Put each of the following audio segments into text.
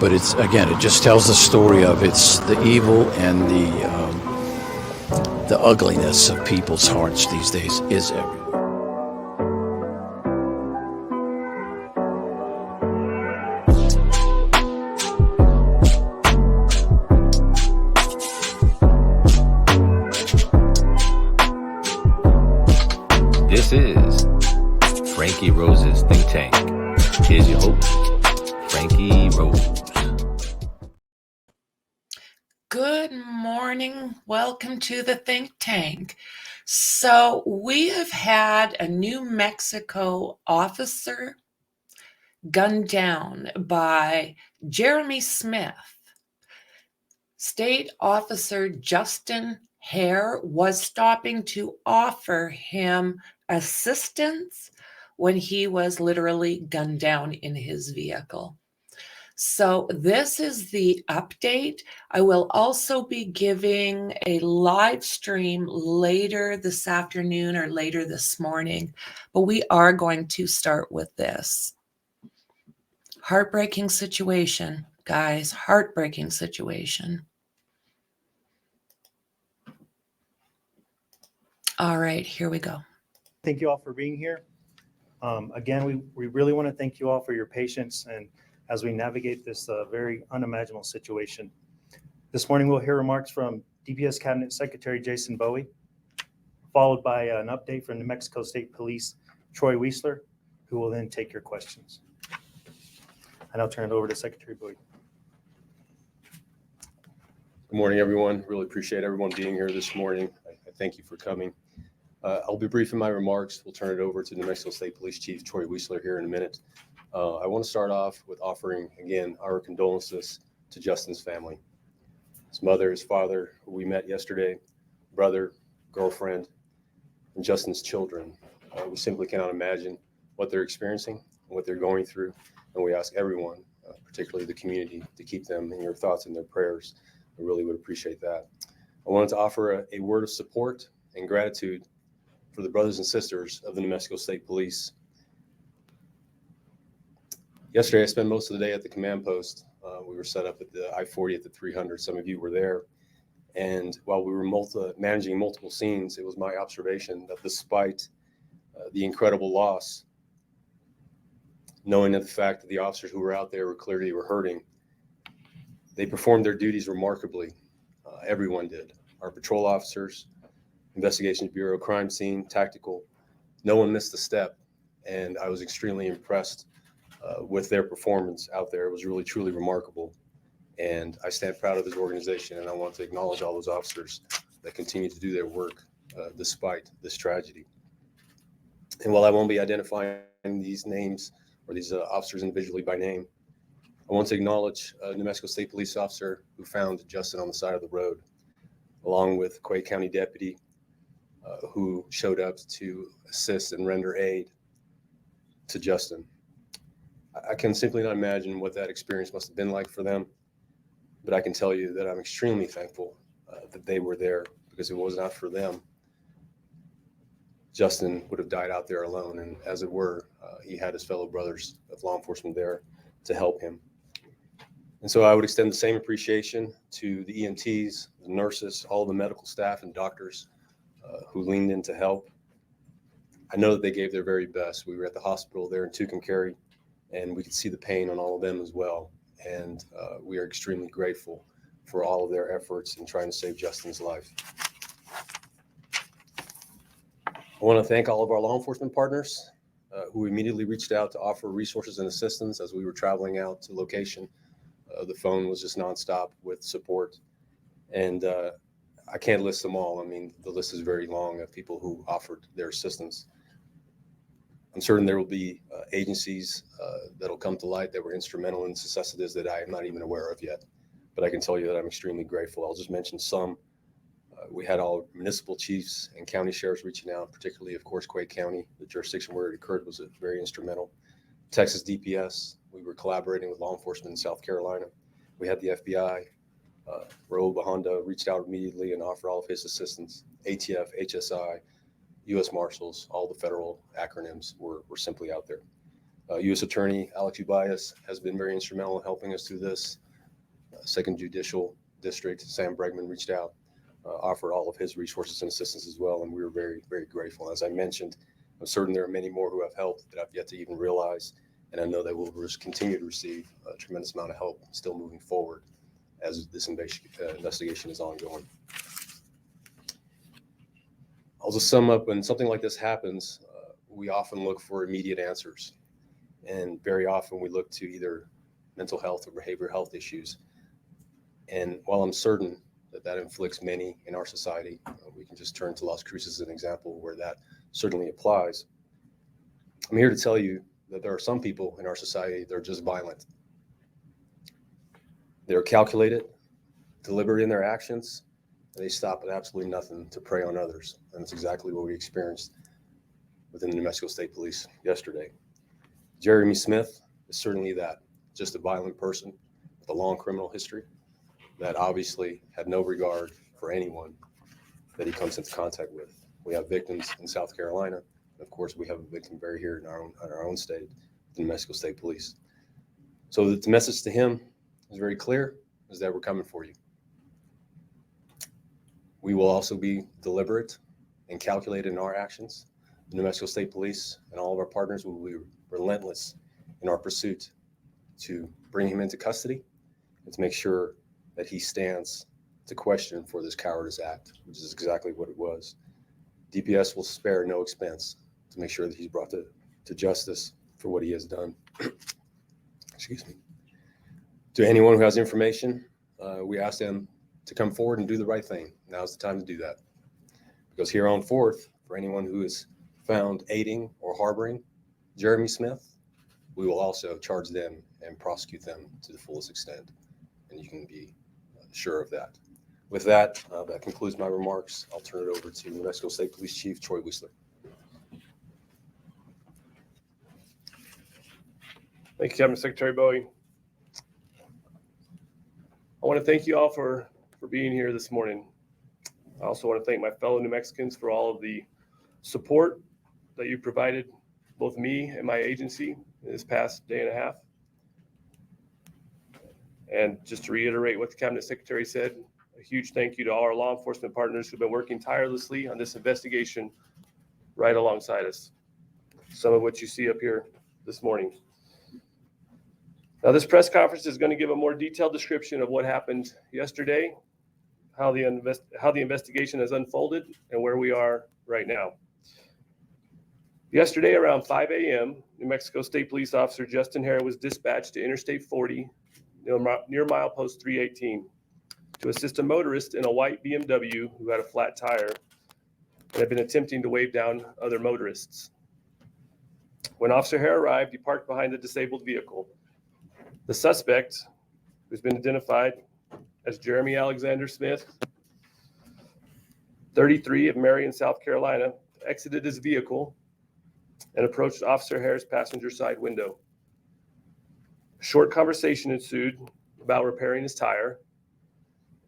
But it's, again, it just tells the story of it's the evil and the ugliness of people's hearts these days is everywhere. This is Franky Rose's Think Tank. Here's your host, Franky Rose. Good morning. Welcome to the Think Tank. So we have had a New Mexico officer gunned down by Jaremy Smith. State Officer Justin Hare was stopping to offer him assistance when he was literally gunned down in his vehicle. So this is the update. I will also be giving a live stream later this afternoon or later this morning, but we are going to start with this. Heartbreaking situation, guys, heartbreaking situation. All right, here we go. Thank you all for being here. Again, we really want to thank you all for your patience and as we navigate this very unimaginable situation. This morning, we'll hear remarks from DPS Cabinet Secretary Jason Bowie, followed by an update from New Mexico State Police Troy Weisler, who will then take your questions. And I'll turn it over to Secretary Bowie. Good morning, everyone. Really appreciate everyone being here this morning. I thank you for coming. I'll be brief in my remarks. We'll turn it over to New Mexico State Police Chief Troy Weisler here in a minute. I want to start off with offering, again, our condolences to Justin's family. His mother, his father, who we met yesterday, brother, girlfriend, and Justin's children. We simply cannot imagine what they're experiencing and what they're going through. And we ask everyone, particularly the community, to keep them in your thoughts and their prayers. I really would appreciate that. I wanted to offer a word of support and gratitude for the brothers and sisters of the New Mexico State Police. Yesterday, I spent most of the day at the command post. We were set up at the I-40 at the 300. Some of you were there. And while we were managing multiple scenes, it was my observation that despite the incredible loss, knowing that the fact that the officers who were out there were clearly hurting, they performed their duties remarkably. Everyone did. Our patrol officers, Investigations Bureau, crime scene, tactical, no one missed a step. And I was extremely impressed with their performance out there. It was really, truly remarkable. And I stand proud of this organization, and I want to acknowledge all those officers that continue to do their work despite this tragedy. And while I won't be identifying these names or these officers individually by name, I want to acknowledge a New Mexico State Police officer who found Justin on the side of the road, along with Quay County deputy who showed up to assist and render aid to Justin. I can simply not imagine what that experience must have been like for them, but I can tell you that I'm extremely thankful that they were there, because if it was not for them, Justin would have died out there alone. And as it were, he had his fellow brothers of law enforcement there to help him. And so I would extend the same appreciation to the EMTs, the nurses, all the medical staff and doctors who leaned in to help. I know that they gave their very best. We were at the hospital there in Tucumcari, and we could see the pain on all of them as well. And we are extremely grateful for all of their efforts in trying to save Justin's life. I want to thank all of our law enforcement partners who immediately reached out to offer resources and assistance as we were traveling out to location. The phone was just nonstop with support. And I can't list them all. I mean, the list is very long of people who offered their assistance. I'm certain there will be agencies that'll come to light that were instrumental in the success of this that I am not even aware of yet. But I can tell you that I'm extremely grateful. I'll just mention some. We had all municipal chiefs and county sheriffs reaching out, particularly, of course, Quay County. The jurisdiction where it occurred was very instrumental. Texas DPS, we were collaborating with law enforcement in South Carolina. We had the FBI. Raul Bahanda reached out immediately and offered all of his assistance. ATF, HSI, U.S. Marshals, all the federal acronyms were simply out there. U.S. Attorney Alex Ubias has been very instrumental in helping us through this. Second Judicial District, Sam Bregman, reached out, offered all of his resources and assistance as well, and we were very, very grateful. As I mentioned, I'm certain there are many more who have helped that I've yet to even realize, and I know that we'll continue to receive a tremendous amount of help still moving forward as this investigation is ongoing. I'll just sum up: when something like this happens, we often look for immediate answers. And very often we look to either mental health or behavioral health issues. And while I'm certain that that inflicts many in our society, we can just turn to Las Cruces as an example where that certainly applies. I'm here to tell you that there are some people in our society that are just violent. They're calculated, deliberate in their actions, and they stop at absolutely nothing to prey on others. And that's exactly what we experienced within the New Mexico State Police yesterday. Jaremy Smith is certainly that, just a violent person with a long criminal history that obviously had no regard for anyone that he comes into contact with. We have victims in South Carolina. Of course, we have a victim very here in our own state, the New Mexico State Police. So the message to him is very clear, is that we're coming for you. We will also be deliberate and calculated in our actions. The New Mexico State Police and all of our partners will be relentless in our pursuit to bring him into custody and to make sure that he stands to question for this cowardice act, which is exactly what it was. DPS will spare no expense to make sure that he's brought to justice for what he has done. Excuse me. To anyone who has information, we ask them to come forward and do the right thing. Now's the time to do that. Because here on forth, for anyone who is found aiding or harboring Jaremy Smith, we will also charge them and prosecute them to the fullest extent. And you can be sure of that. With that, that concludes my remarks. I'll turn it over to New Mexico State Police Chief Troy Wiesler. Thank you, Cabinet Secretary Bowie. I want to thank you all for being here this morning. I also want to thank my fellow New Mexicans for all of the support that you provided both me and my agency in this past day and a half. And just to reiterate what the Cabinet Secretary said, a huge thank you to all our law enforcement partners who've been working tirelessly on this investigation right alongside us. Some of what you see up here this morning. Now, this press conference is going to give a more detailed description of what happened yesterday, how the investigation has unfolded, and where we are right now. Yesterday, around 5 a.m., New Mexico State Police Officer Justin Hare was dispatched to Interstate 40 near milepost 318 to assist a motorist in a white BMW who had a flat tire and had been attempting to wave down other motorists. When Officer Hare arrived, he parked behind the disabled vehicle. The suspect, who's been identified as Jaremy Alexander Smith, 33, of Marion, South Carolina, exited his vehicle and approached Officer Hare's passenger side window. A short conversation ensued about repairing his tire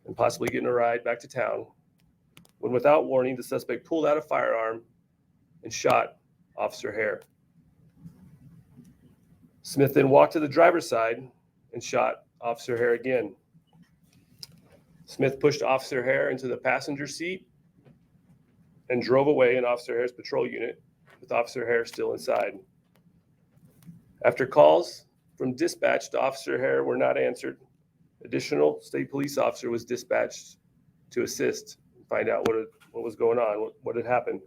and possibly getting a ride back to town, when without warning, the suspect pulled out a firearm and shot Officer Hare. Smith then walked to the driver's side and shot Officer Hare again. Smith pushed Officer Hare into the passenger seat and drove away in Officer Hare's patrol unit, with Officer Hare still inside. After calls from dispatch to Officer Hare were not answered, additional state police officer was dispatched to assist and find out what was going on, what had happened.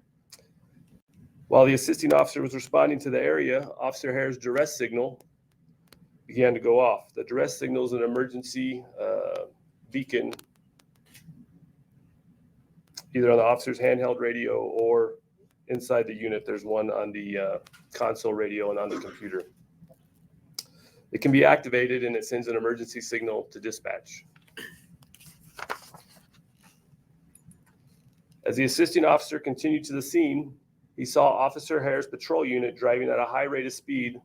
While the assisting officer was responding to the area, Officer Hare's duress signal began to go off. The duress signal is an emergency beacon, either on the officer's handheld radio or inside the unit. There's one on the console radio and on the computer. It can be activated and it sends an emergency signal to dispatch. As the assisting officer continued to the scene, he saw Officer Hare's patrol unit driving at a high rate of speed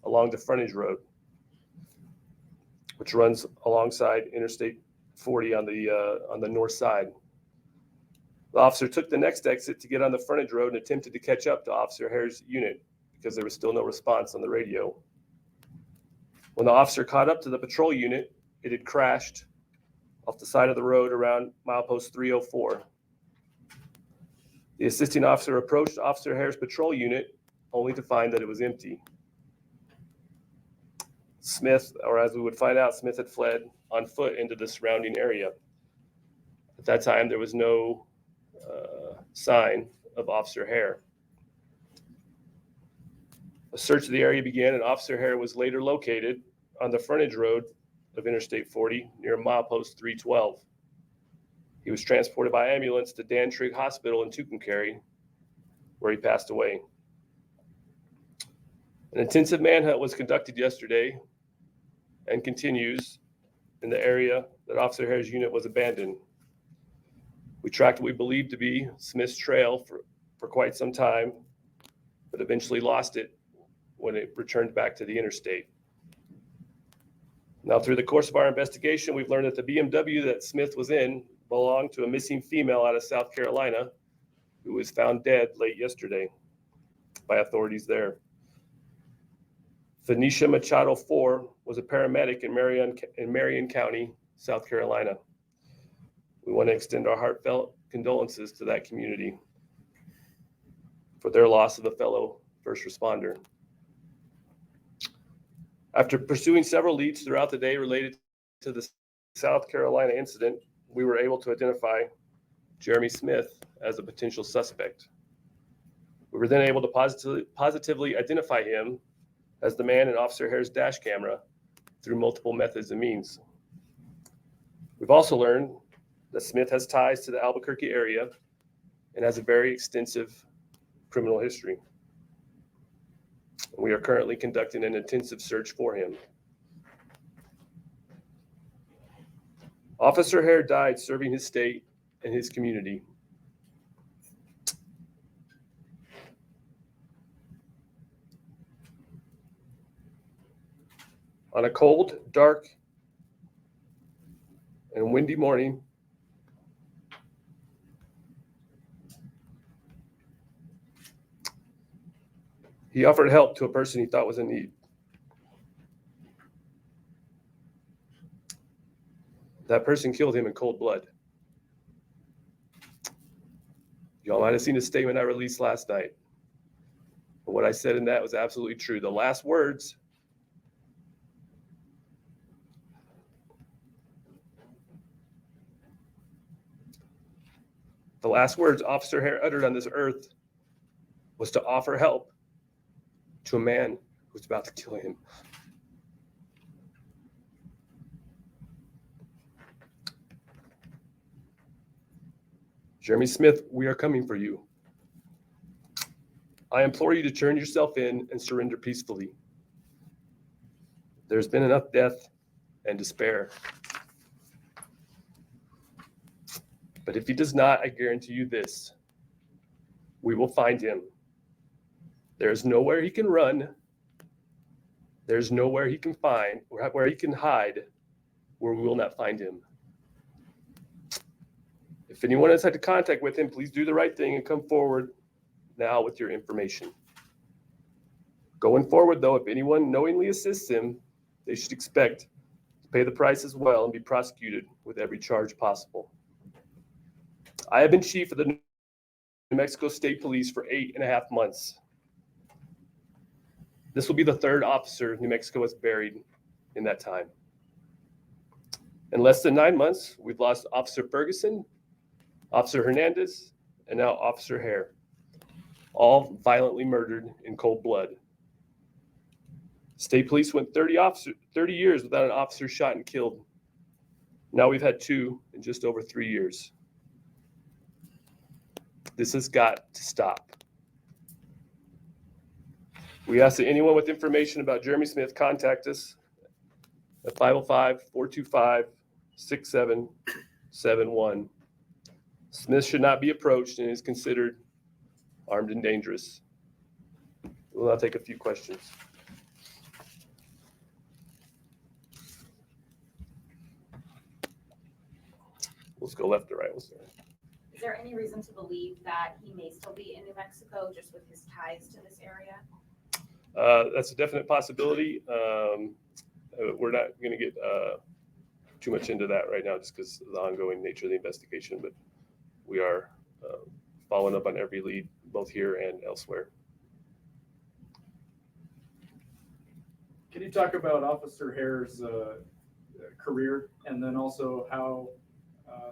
along the frontage road, which runs alongside Interstate 40 on the north side. The officer took the next exit to get on the frontage road and attempted to catch up to Officer Hare's unit because there was still no response on the radio. When the officer caught up to the patrol unit, it had crashed off the side of the road around milepost 304. The assisting officer approached Officer Hare's patrol unit only to find that it was empty. Smith, or as we would find out, Smith had fled on foot into the surrounding area. At that time, there was no sign of Officer Hare. A search of the area began, and Officer Hare was later located on the frontage road of Interstate 40 near milepost 312. He was transported by ambulance to Dan Trigg Hospital in Tucumcari, where he passed away. An intensive manhunt was conducted yesterday and continues in the area that Officer Hare's unit was abandoned. We tracked what we believed to be Smith's trail for quite some time, but eventually lost it when it returned back to the interstate. Now, through the course of our investigation, we've learned that the BMW that Smith was in belonged to a missing female out of South Carolina who was found dead late yesterday by authorities there. Phonesia Machado-Fore was a paramedic in Marion County, South Carolina. We want to extend our heartfelt condolences to that community for their loss of a fellow first responder. After pursuing several leads throughout the day related to the South Carolina incident, we were able to identify Jaremy Smith as a potential suspect. We were then able to positively identify him as the man in Officer Hare's dash camera through multiple methods and means. We've also learned that Smith has ties to the Albuquerque area and has a very extensive criminal history. We are currently conducting an intensive search for him. Officer Hare died serving his state and his community. On a cold, dark, and windy morning, he offered help to a person he thought was in need. That person killed him in cold blood. Y'all might have seen a statement I released last night. But what I said in that was absolutely true. The last words Officer Hare uttered on this earth was to offer help to a man who was about to kill him. Jaremy Smith, we are coming for you. I implore you to turn yourself in and surrender peacefully. There's been enough death and despair. But if he does not, I guarantee you this: we will find him. There's nowhere he can run. There's nowhere he can find, where he can hide, where we will not find him. If anyone has had contact with him, please do the right thing and come forward now with your information. Going forward, though, if anyone knowingly assists him, they should expect to pay the price as well and be prosecuted with every charge possible. I have been chief of the New Mexico State Police for 8.5 months. This will be the third officer New Mexico has buried in that time. In less than 9 months, we've lost Officer Ferguson, Officer Hernandez, and now Officer Hare, all violently murdered in cold blood. State Police went 30 years without an officer shot and killed. Now we've had 2 in just over 3 years. This has got to stop. We ask that anyone with information about Jaremy Smith contact us at 505-425-6771. Smith should not be approached and is considered armed and dangerous. We'll now take a few questions. Let's go left to right. Is there any reason to believe that he may still be in New Mexico just with his ties to this area? That's a definite possibility. We're not going to get too much into that right now just because of the ongoing nature of the investigation, but we are following up on every lead, both here and elsewhere. Can you talk about Officer Hare's career, and then also how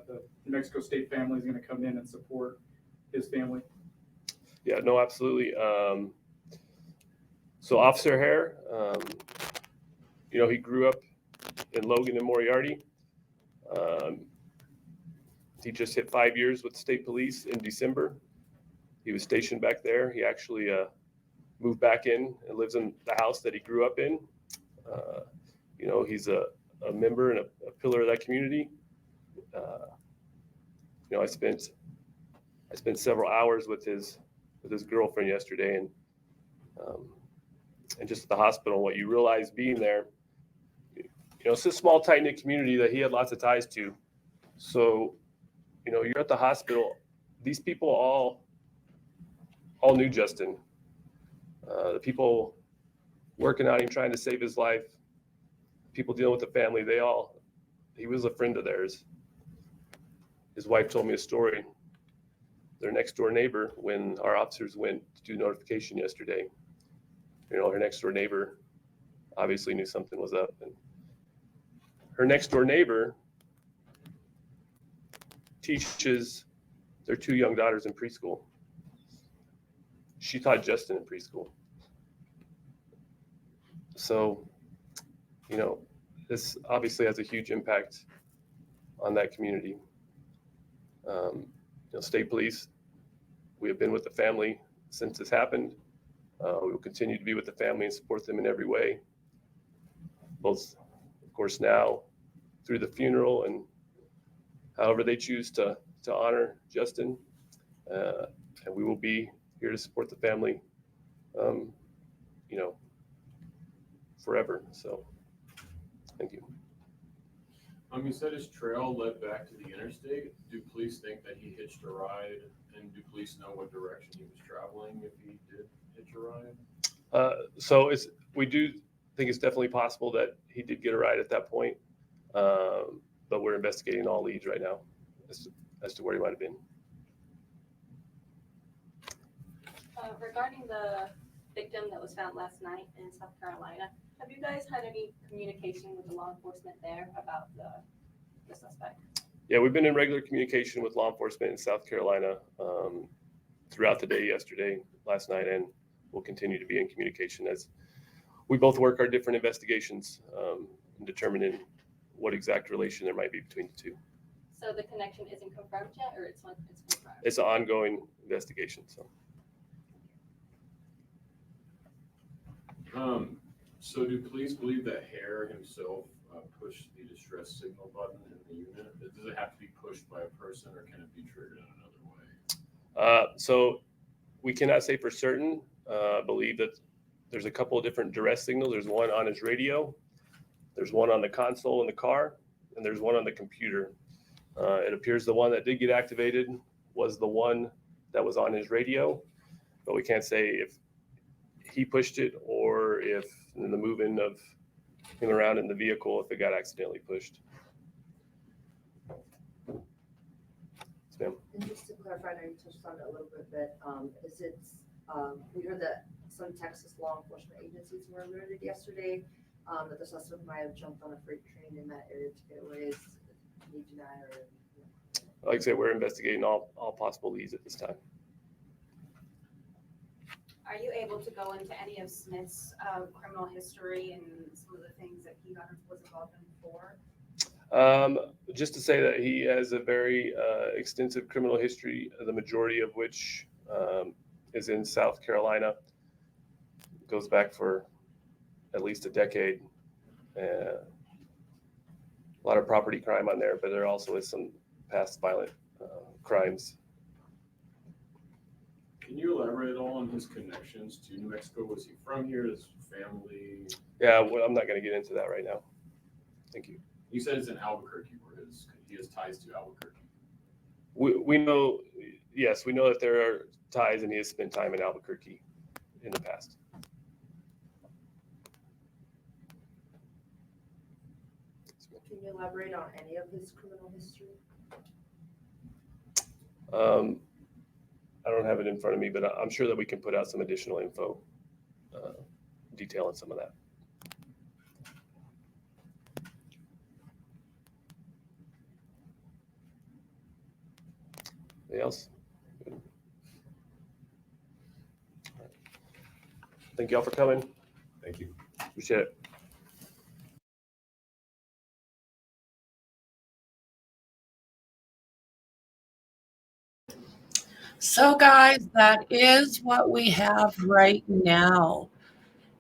the New Mexico State family is going to come in and support his family? Yeah, no, absolutely. So Officer Hare, he grew up in Logan and Moriarty. He just hit 5 years with the state police in December. He was stationed back there. He actually moved back in and lives in the house that he grew up in. He's a member and a pillar of that community. I spent several hours with his girlfriend yesterday, and just at the hospital. What you realize being there, it's a small, tight-knit community that he had lots of ties to. So, you're at the hospital. These people all knew Justin. The people working on him, trying to save his life, people dealing with the family, he was a friend of theirs. His wife told me a story. Their next door neighbor, when our officers went to do notification yesterday, her next door neighbor obviously knew something was up. And her next door neighbor teaches their 2 young daughters in preschool. She taught Justin in preschool. So, this obviously has a huge impact on that community. State police, we have been with the family since this happened. We will continue to be with the family and support them in every way, both, of course, now through the funeral and however they choose to honor Justin. And we will be here to support the family, forever. So, thank you. You said his trail led back to the interstate. Do police think that he hitched a ride, and do police know what direction he was traveling if he did hitch a ride? We do think it's definitely possible that he did get a ride at that point, but we're investigating all leads right now as to where he might have been. Regarding the victim that was found last night in South Carolina, have you guys had any communication with the law enforcement there about the suspect? Yeah, we've been in regular communication with law enforcement in South Carolina throughout the day yesterday, last night, and we'll continue to be in communication as we both work our different investigations in determining what exact relation there might be between the two. So the connection isn't confirmed yet, or it's confirmed? It's an ongoing investigation. So do police believe that Hare himself pushed the distress signal button in the unit? Does it have to be pushed by a person, or can it be triggered in another way? So we cannot say for certain. Believe that there's a couple of different duress signals. There's one on his radio, there's one on the console in the car, and there's one on the computer. It appears the one that did get activated was the one that was on his radio, but we can't say if he pushed it or if in the moving of him around in the vehicle, if it got accidentally pushed. Yes, ma'am. And just to clarify, I know you touched on it a little bit, we heard that some Texas law enforcement agencies were alerted yesterday that the suspect might have jumped on a freight train in that area to get away. Can you deny or? Like I said, we're investigating all possible leads at this time. Are you able to go into any of Smith's criminal history and some of the things that he was involved in before? Just to say that he has a very extensive criminal history, the majority of which is in South Carolina. It goes back for at least a decade. A lot of property crime on there, but there also is some past violent crimes. Can you elaborate at all on his connections to New Mexico? Was he from here? His family? Yeah, well, I'm not going to get into that right now. Thank you. You said it's in Albuquerque, where he has ties to Albuquerque. We know, yes, we know that there are ties, and he has spent time in Albuquerque in the past. Can you elaborate on any of his criminal history? I don't have it in front of me, but I'm sure that we can put out some additional info, detailing some of that. Anything else? Thank you all for coming. Thank you. Appreciate it. So, guys, that is what we have right now.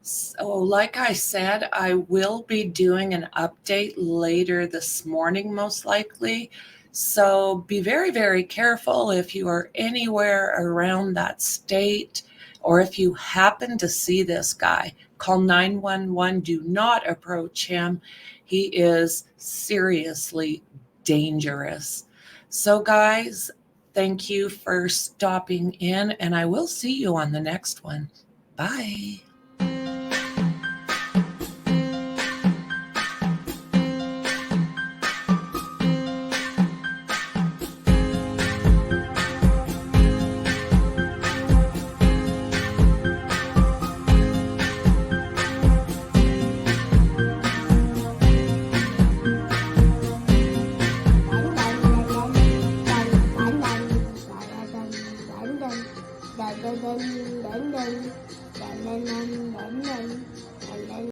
So, like I said, I will be doing an update later this morning, most likely. So, be very, very careful if you are anywhere around that state, or if you happen to see this guy, call 911. Do not approach him. He is seriously dangerous. So, guys, thank you for stopping in, and I will see you on the next one. Bye.